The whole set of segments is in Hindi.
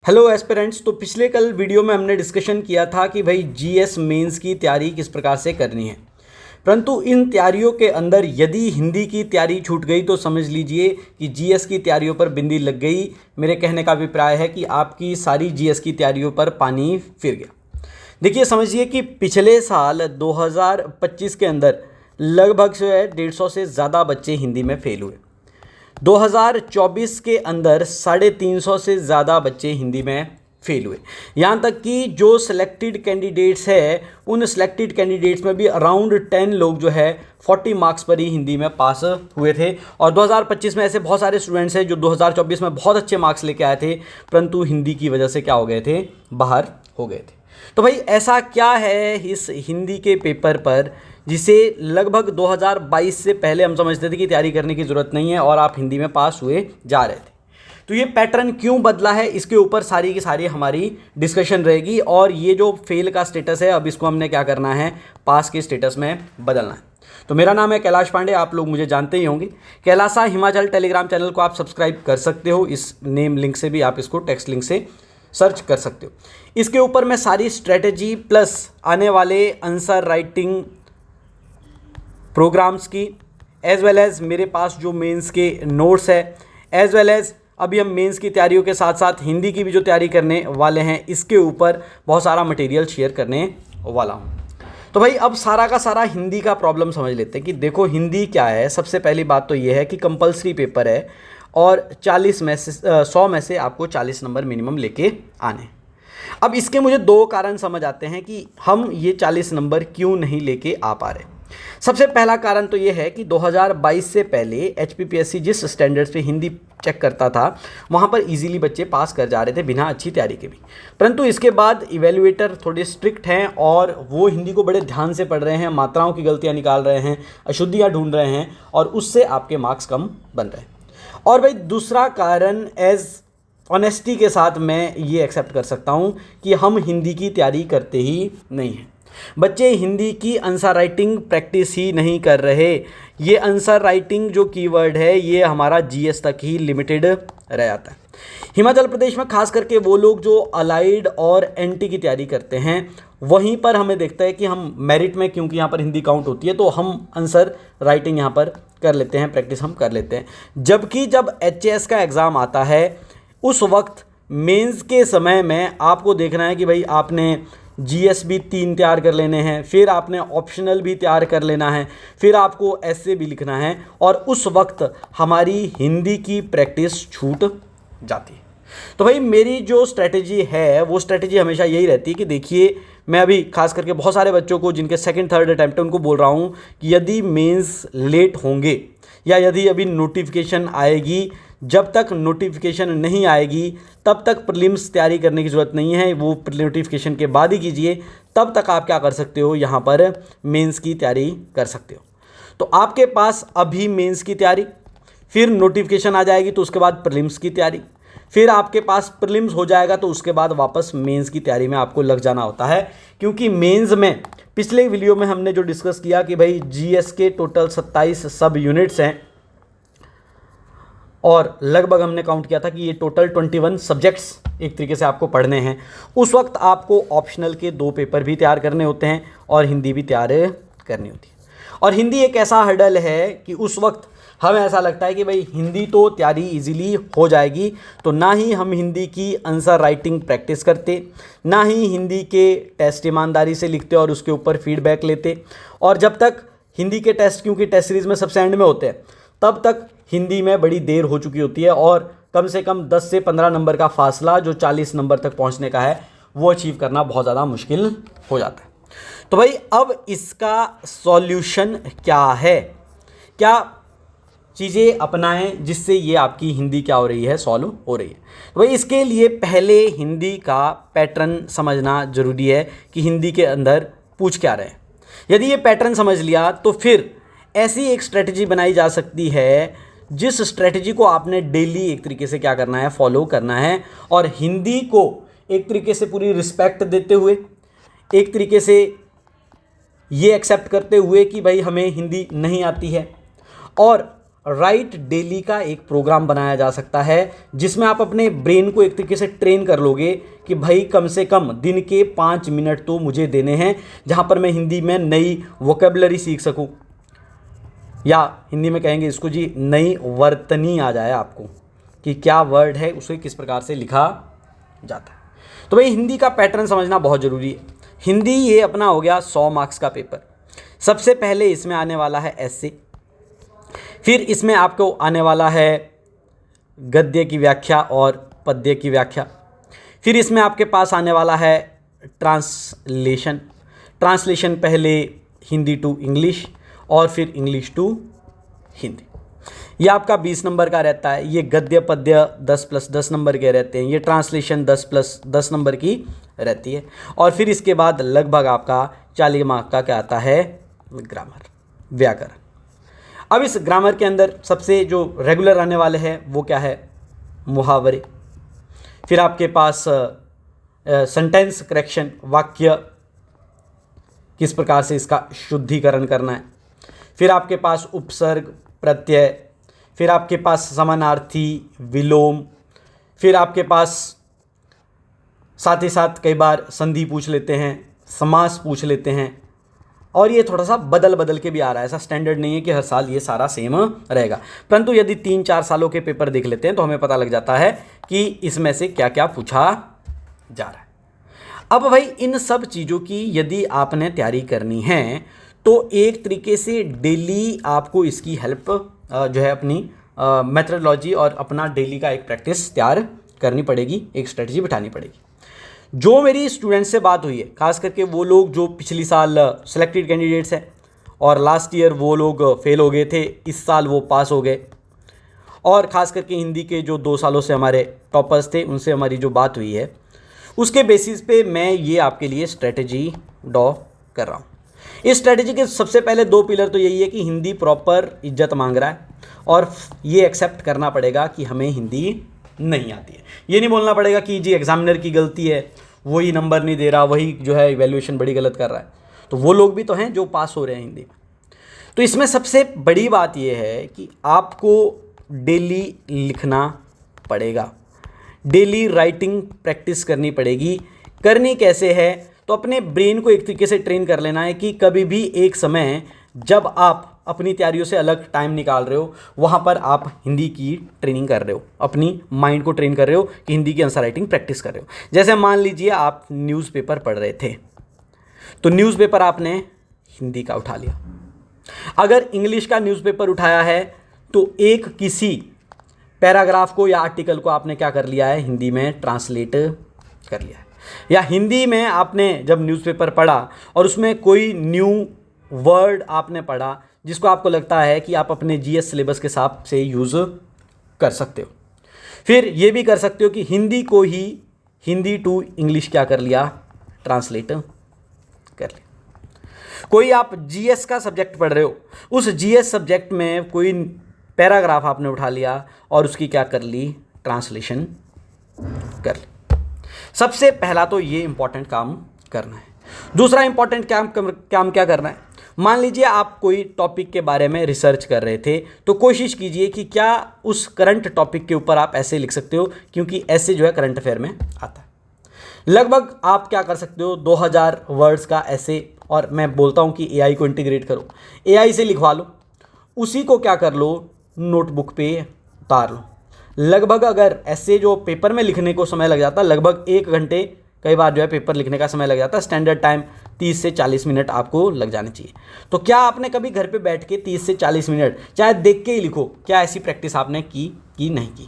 Hello aspirants. तो पिछले कल वीडियो में हमने डिस्कशन किया था कि भाई जीएस मेंस की तैयारी किस प्रकार से करनी है। परंतु इन तैयारियों के अंदर यदि हिंदी की तैयारी छूट गई तो समझ लीजिए कि जीएस की तैयारियों पर बिंदी लग गई। मेरे कहने का अभिप्राय है कि आपकी सारी जीएस की तैयारियों पर पानी फिर गया। देखिए, समझिए कि पिछले साल 2025 के अंदर लगभग जो है 150 से ज़्यादा बच्चे हिंदी में फेल हुए। 2024 के अंदर 350 से ज़्यादा बच्चे हिंदी में फेल हुए। यहाँ तक कि जो सिलेक्टेड कैंडिडेट्स है उन सिलेक्टेड कैंडिडेट्स में भी अराउंड 10 लोग जो है 40 मार्क्स पर ही हिंदी में पास हुए थे। और 2025 में ऐसे बहुत सारे स्टूडेंट्स हैं जो 2024 में बहुत अच्छे मार्क्स लेके आए थे, परंतु हिंदी की वजह से क्या हो गए थे, बाहर हो गए थे। तो भाई ऐसा क्या है इस हिंदी के पेपर पर जिसे लगभग 2022 से पहले हम समझते थे कि तैयारी करने की ज़रूरत नहीं है और आप हिंदी में पास हुए जा रहे थे। तो ये पैटर्न क्यों बदला है, इसके ऊपर सारी की सारी हमारी डिस्कशन रहेगी। और ये जो फेल का स्टेटस है, अब इसको हमने क्या करना है, पास के स्टेटस में बदलना है। तो मेरा नाम है कैलाश पांडे, आप लोग मुझे जानते ही होंगे। कैलासा हिमाचल टेलीग्राम चैनल को आप सब्सक्राइब कर सकते हो, इस नेम लिंक से भी आप इसको टेक्स्ट लिंक से सर्च कर सकते हो। इसके ऊपर मैं सारी स्ट्रेटजी प्लस आने वाले आंसर राइटिंग प्रोग्राम्स की एज वेल एज़ मेरे पास जो मेंस के नोट्स है, एज वेल एज़ अभी हम मेंस की तैयारियों के साथ साथ हिंदी की भी जो तैयारी करने वाले हैं, इसके ऊपर बहुत सारा मटेरियल शेयर करने वाला हूँ। तो भाई अब सारा का सारा हिंदी का प्रॉब्लम समझ लेते हैं कि देखो हिंदी क्या है। सबसे पहली बात तो ये है कि कंपलसरी पेपर है और 100 में से आपको 40 नंबर मिनिमम लेके आने। अब इसके मुझे दो कारण समझ आते हैं कि हम ये 40 नंबर क्यों नहीं लेके आ पा रहे। सबसे पहला कारण तो ये है कि 2022 से पहले एचपीपीएससी जिस स्टैंडर्ड्स पे हिंदी चेक करता था वहाँ पर इजीली बच्चे पास कर जा रहे थे बिना अच्छी तैयारी के भी। परंतु इसके बाद इवेल्युएटर थोड़े स्ट्रिक्ट हैं और वो हिंदी को बड़े ध्यान से पढ़ रहे हैं, मात्राओं की गलतियाँ निकाल रहे हैं, अशुद्धियाँ ढूंढ रहे हैं और उससे आपके मार्क्स कम बन रहे हैं। और भाई दूसरा कारण एज ऑनेस्टी के साथ मैं ये एक्सेप्ट कर सकता हूँ कि हम हिंदी की तैयारी करते ही नहीं हैं। बच्चे हिंदी की आंसर राइटिंग प्रैक्टिस ही नहीं कर रहे। ये आंसर राइटिंग जो कीवर्ड है ये हमारा जीएस तक ही लिमिटेड रह जाता है। हिमाचल प्रदेश में खास करके वो लोग जो अलाइड और एनटी की तैयारी करते हैं वहीं पर हमें देखता है कि हम मेरिट में, क्योंकि यहाँ पर हिंदी काउंट होती है, तो हम आंसर राइटिंग यहाँ पर कर लेते हैं, प्रैक्टिस हम कर लेते हैं। जबकि जब एचएएस का एग्ज़ाम आता है उस वक्त मेंस के समय में आपको देखना है कि भाई आपने जीएस भी 3 तैयार कर लेने हैं, फिर आपने ऑप्शनल भी तैयार कर लेना है, फिर आपको ऐसे भी लिखना है और उस वक्त हमारी हिंदी की प्रैक्टिस छूट जाती है। तो भाई मेरी जो स्ट्रेटजी है वो स्ट्रेटजी हमेशा यही रहती है कि देखिए, मैं अभी खास करके बहुत सारे बच्चों को जिनके सेकंड थर्ड अटैम्प्ट है उनको बोल रहा हूँ कि यदि मेंस लेट होंगे या यदि अभी नोटिफिकेशन आएगी, जब तक नोटिफिकेशन नहीं आएगी तब तक प्रीलिम्स तैयारी करने की ज़रूरत नहीं है, वो नोटिफिकेशन के बाद ही कीजिए। तब तक आप क्या कर सकते हो, यहाँ पर मेंस की तैयारी कर सकते हो। तो आपके पास अभी मेंस की तैयारी, फिर नोटिफिकेशन आ जाएगी तो उसके बाद प्रीलिम्स की तैयारी, फिर आपके पास प्रीलिम्स हो जाएगा तो उसके बाद वापस मेंस की तैयारी में आपको लग जाना होता है। क्योंकि मेंस में पिछले वीडियो में हमने जो डिस्कस किया कि भाई जीएस के टोटल 27 सब यूनिट्स हैं और लगभग हमने काउंट किया था कि ये टोटल 21 सब्जेक्ट्स एक तरीके से आपको पढ़ने हैं। उस वक्त आपको ऑप्शनल के 2 पेपर भी तैयार करने होते हैं और हिंदी भी तैयार करनी होती है। और हिंदी एक ऐसा हर्डल है कि उस वक्त हमें ऐसा लगता है कि भाई हिंदी तो तैयारी इजीली हो जाएगी, तो ना ही हम हिंदी की आंसर राइटिंग प्रैक्टिस करते, ना ही हिंदी के टेस्ट ईमानदारी से लिखते और उसके ऊपर फीडबैक लेते। और जब तक हिंदी के टेस्ट, क्योंकि टेस्ट सीरीज़ में सबसे एंड में होते हैं, तब तक हिंदी में बड़ी देर हो चुकी होती है और कम से कम 10 से 15 नंबर का फासला जो 40 नंबर तक पहुंचने का है वो अचीव करना बहुत ज़्यादा मुश्किल हो जाता है। तो भाई अब इसका सॉल्यूशन क्या है, क्या चीज़ें अपनाएं जिससे ये आपकी हिंदी क्या हो रही है, सॉल्व हो रही है। तो भाई इसके लिए पहले हिंदी का पैटर्न समझना ज़रूरी है कि हिंदी के अंदर पूछ क्या रहे। यदि ये पैटर्न समझ लिया तो फिर ऐसी एक स्ट्रेटजी बनाई जा सकती है जिस स्ट्रेटजी को आपने डेली एक तरीके से क्या करना है, फॉलो करना है। और हिंदी को एक तरीके से पूरी रिस्पेक्ट देते हुए, एक तरीके से ये एक्सेप्ट करते हुए कि भाई हमें हिंदी नहीं आती है, और राइट डेली का एक प्रोग्राम बनाया जा सकता है जिसमें आप अपने ब्रेन को एक तरीके से ट्रेन कर लोगे कि भाई कम से कम दिन के 5 मिनट तो मुझे देने हैं जहां पर मैं हिंदी में नई वोकेबलरी सीख सकूं, या हिंदी में कहेंगे इसको जी नई वर्तनी आ जाए आपको कि क्या वर्ड है उसे किस प्रकार से लिखा जाता है। तो भाई हिंदी का पैटर्न समझना बहुत ज़रूरी है। हिंदी ये अपना हो गया 100 मार्क्स का पेपर। सबसे पहले इसमें आने वाला है एसे, फिर इसमें आपको आने वाला है गद्य की व्याख्या और पद्य की व्याख्या, फिर इसमें आपके पास आने वाला है ट्रांसलेशन। ट्रांसलेशन पहले हिंदी टू इंग्लिश और फिर इंग्लिश टू हिंदी। ये आपका 20 नंबर का रहता है। ये गद्य पद्य 10 + 10 नंबर के रहते हैं। ये ट्रांसलेशन 10 + 10 नंबर की रहती है। और फिर इसके बाद लगभग आपका 40 मार्क का क्या आता है, ग्रामर, व्याकरण। अब इस ग्रामर के अंदर सबसे जो रेगुलर आने वाले हैं वो क्या है, मुहावरे। फिर आपके पास सेंटेंस करेक्शन, वाक्य किस प्रकार से इसका शुद्धिकरण करना है। फिर आपके पास उपसर्ग, प्रत्यय, फिर आपके पास समानार्थी, विलोम, फिर आपके पास साथ ही साथ कई बार संधि पूछ लेते हैं, समास पूछ लेते हैं, और ये थोड़ा सा बदल बदल के भी आ रहा है। ऐसा स्टैंडर्ड नहीं है कि हर साल ये सारा सेम रहेगा, परंतु यदि 3-4 सालों के पेपर देख लेते हैं तो हमें पता लग जाता है कि इसमें से क्या क्या पूछा जा रहा है। अब भाई इन सब चीज़ों की यदि आपने तैयारी करनी है तो एक तरीके से डेली आपको इसकी हेल्प जो है अपनी मेथडोलॉजी और अपना डेली का एक प्रैक्टिस तैयार करनी पड़ेगी, एक स्ट्रेटजी बिठानी पड़ेगी। जो मेरी स्टूडेंट से बात हुई है, खास करके वो लोग जो पिछली साल सिलेक्टेड कैंडिडेट्स हैं और लास्ट ईयर वो लोग फेल हो गए थे, इस साल वो पास हो गए, और ख़ास करके हिंदी के जो 2 सालों से हमारे टॉपर्स थे उनसे हमारी जो बात हुई है उसके बेसिस पे मैं ये आपके लिए स्ट्रेटजी ड्रॉ कर रहा हूँ। इस स्ट्रेटजी के सबसे पहले 2 पिलर तो यही है कि हिंदी प्रॉपर इज्जत मांग रहा है और ये एक्सेप्ट करना पड़ेगा कि हमें हिंदी नहीं आती है। ये नहीं बोलना पड़ेगा कि जी एग्जामिनर की गलती है, वही नंबर नहीं दे रहा, वही जो है इवैल्यूएशन बड़ी गलत कर रहा है। तो वो लोग भी तो हैं जो पास हो रहे हैं हिंदी में। तो इसमें सबसे बड़ी बात यह है कि आपको डेली लिखना पड़ेगा, डेली राइटिंग प्रैक्टिस करनी पड़ेगी। करनी कैसे है, तो अपने ब्रेन को एक तरीके से ट्रेन कर लेना है कि कभी भी एक समय जब आप अपनी तैयारियों से अलग टाइम निकाल रहे हो वहाँ पर आप हिंदी की ट्रेनिंग कर रहे हो, अपनी माइंड को ट्रेन कर रहे हो कि हिंदी की आंसर राइटिंग प्रैक्टिस कर रहे हो। जैसे मान लीजिए आप न्यूज़पेपर पढ़ रहे थे तो न्यूज़पेपर आपने हिंदी का उठा लिया। अगर इंग्लिश का न्यूज़पेपर उठाया है तो एक किसी पैराग्राफ को या आर्टिकल को आपने क्या कर लिया है, हिंदी में ट्रांसलेट कर लिया है। या हिंदी में आपने जब न्यूज़पेपर पढ़ा और उसमें कोई न्यू वर्ड आपने पढ़ा जिसको आपको लगता है कि आप अपने जीएस सिलेबस के हिसाब से यूज़ कर सकते हो। फिर ये भी कर सकते हो कि हिंदी को ही हिंदी टू इंग्लिश क्या कर लिया, ट्रांसलेट कर लिया। कोई आप जीएस का सब्जेक्ट पढ़ रहे हो, उस जीएस सब्जेक्ट में कोई पैराग्राफ आपने उठा लिया और उसकी क्या कर ली, ट्रांसलेशन कर ली। सबसे पहला तो ये इंपॉर्टेंट काम करना है। दूसरा इंपॉर्टेंट काम क्या करना है, मान लीजिए आप कोई टॉपिक के बारे में रिसर्च कर रहे थे तो कोशिश कीजिए कि क्या उस करंट टॉपिक के ऊपर आप ऐसे लिख सकते हो, क्योंकि ऐसे जो है करंट अफेयर में आता है। लगभग आप क्या कर सकते हो, 2000 वर्ड्स का ऐसे, और मैं बोलता हूँ कि एआई को इंटीग्रेट करो, एआई से लिखवा लो, उसी को क्या कर लो, नोटबुक पे उतार लो। लगभग अगर ऐसे जो पेपर में लिखने को समय लग जाता, लगभग 1 घंटे कई बार जो है पेपर लिखने का समय लग जाता है, स्टैंडर्ड टाइम 30 से 40 मिनट आपको लग जाने चाहिए। तो क्या आपने कभी घर पे बैठ के 30 से 40 मिनट चाहे देख के ही लिखो, क्या ऐसी प्रैक्टिस आपने की नहीं की?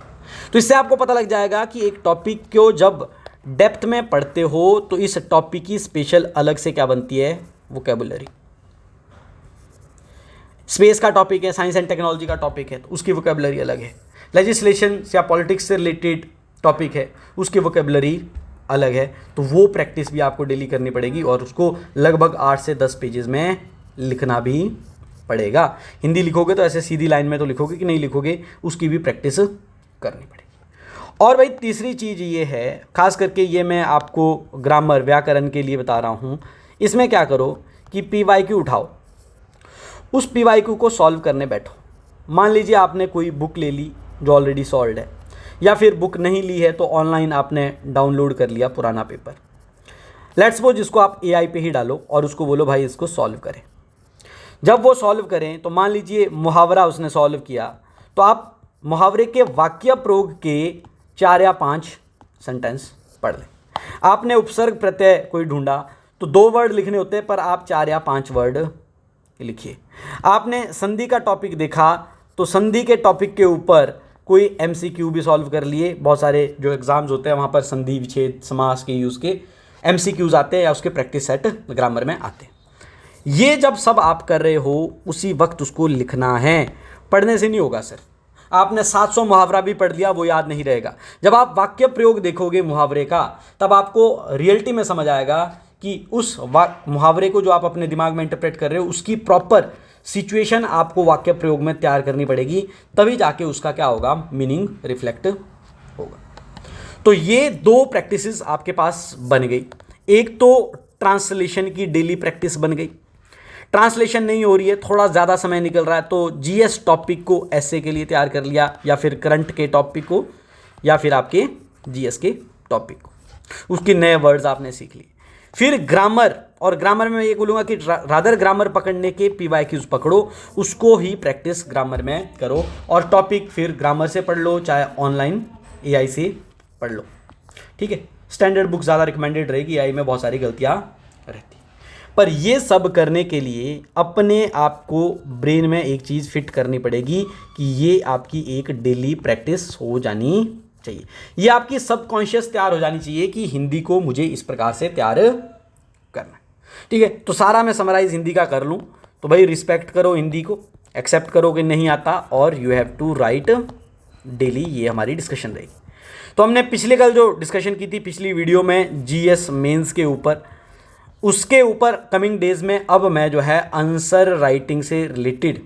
तो इससे आपको पता लग जाएगा कि एक टॉपिक को जब डेप्थ में पढ़ते हो तो इस टॉपिक की स्पेशल अलग से क्या बनती है, वोकैबुलरी। स्पेस का टॉपिक है, साइंस एंड टेक्नोलॉजी का टॉपिक है तो उसकी वोकैबुलरी अलग है। लेजिस्लेशन या पॉलिटिक्स से रिलेटेड टॉपिक है, उसकी वोकैबुलरी अलग है। तो वो प्रैक्टिस भी आपको डेली करनी पड़ेगी और उसको लगभग 8 से 10 पेजेस में लिखना भी पड़ेगा। हिंदी लिखोगे तो ऐसे सीधी लाइन में तो लिखोगे कि नहीं लिखोगे, उसकी भी प्रैक्टिस करनी पड़ेगी। और भाई तीसरी चीज़ ये है, खास करके ये मैं आपको ग्रामर व्याकरण के लिए बता रहा हूँ, इसमें क्या करो कि PYQ उठाओ, उस PYQ को सॉल्व करने बैठो। मान लीजिए आपने कोई बुक ले ली जो ऑलरेडी सॉल्व है, या फिर बुक नहीं ली है तो ऑनलाइन आपने डाउनलोड कर लिया पुराना पेपर। लेट्स सपोज इसको आप एआई पे ही डालो और उसको बोलो भाई इसको सॉल्व करें। जब वो सॉल्व करें तो मान लीजिए मुहावरा उसने सॉल्व किया, तो आप मुहावरे के वाक्य प्रयोग के 4 या 5 सेंटेंस पढ़ लें। आपने उपसर्ग प्रत्यय कोई ढूंढा तो 2 वर्ड लिखने होते हैं, पर आप 4 या 5 वर्ड लिखिए। आपने संधि का टॉपिक देखा तो संधि के टॉपिक के ऊपर कोई एमसीक्यू भी सॉल्व कर लिए। बहुत सारे जो एग्जाम्स होते हैं वहाँ पर संधि विच्छेद समास के यूज़ के एमसीक्यूज आते हैं या उसके प्रैक्टिस सेट ग्रामर में आते हैं। ये जब सब आप कर रहे हो उसी वक्त उसको लिखना है, पढ़ने से नहीं होगा सर। आपने 700 मुहावरा भी पढ़ लिया वो याद नहीं रहेगा। जब आप वाक्य प्रयोग देखोगे मुहावरे का तब आपको रियलिटी में समझ आएगा कि उस मुहावरे को जो आप अपने दिमाग में इंटरप्रेट कर रहे हो उसकी प्रॉपर सिचुएशन आपको वाक्य प्रयोग में तैयार करनी पड़ेगी, तभी जाके उसका क्या होगा, मीनिंग रिफ्लेक्ट होगा। तो ये 2 प्रैक्टिसेस आपके पास बन गई। एक तो ट्रांसलेशन की डेली प्रैक्टिस बन गई। ट्रांसलेशन नहीं हो रही है, थोड़ा ज़्यादा समय निकल रहा है, तो जीएस टॉपिक को ऐसे के लिए तैयार कर लिया, या फिर करंट के टॉपिक को, या फिर आपके जीएस के टॉपिक को, उसके नए वर्ड्स आपने सीख लिए। फिर ग्रामर, और ग्रामर में ये बोलूँगा कि रादर ग्रामर पकड़ने के पीवाईक्यूज पकड़ो, उसको ही प्रैक्टिस ग्रामर में करो, और टॉपिक फिर ग्रामर से पढ़ लो चाहे ऑनलाइन एआई से पढ़ लो। ठीक है, स्टैंडर्ड बुक ज़्यादा रिकमेंडेड रहेगी, एआई में बहुत सारी गलतियाँ रहती। पर ये सब करने के लिए अपने आप को ब्रेन में एक चीज़ फिट करनी पड़ेगी कि ये आपकी एक डेली प्रैक्टिस हो जानी चाहिए। ये आपकी सबकॉन्शियस तैयार हो जानी चाहिए कि हिंदी को मुझे इस प्रकार से तैयार करना है। ठीक है, तो सारा मैं समराइज हिंदी का कर लूँ तो भाई रिस्पेक्ट करो हिंदी को, एक्सेप्ट करो कि नहीं आता, और you have to write daily. ये हमारी डिस्कशन रहेगी। तो हमने पिछले कल जो डिस्कशन की थी पिछली वीडियो में जीएस मेंस के ऊपर, उसके ऊपर कमिंग डेज में अब मैं जो है आंसर राइटिंग से रिलेटेड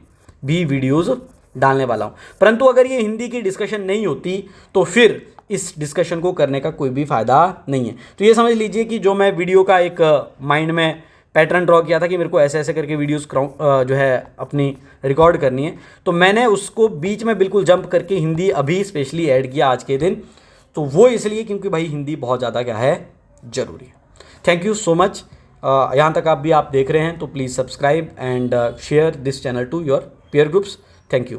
भी वीडियोस डालने वाला हूं। परंतु अगर ये हिंदी की डिस्कशन नहीं होती तो फिर इस डिस्कशन को करने का कोई भी फ़ायदा नहीं है। तो ये समझ लीजिए कि जो मैं वीडियो का एक माइंड में पैटर्न ड्रॉ किया था कि मेरे को ऐसे ऐसे करके वीडियोस जो है अपनी रिकॉर्ड करनी है, तो मैंने उसको बीच में बिल्कुल जंप करके हिंदी अभी स्पेशली ऐड किया आज के दिन। तो वो इसलिए क्योंकि भाई हिंदी बहुत ज़्यादा क्या है, ज़रूरी है। Thank you so much. यहाँ तक आप देख रहे हैं तो please subscribe and share this channel to your peer groups. Thank you.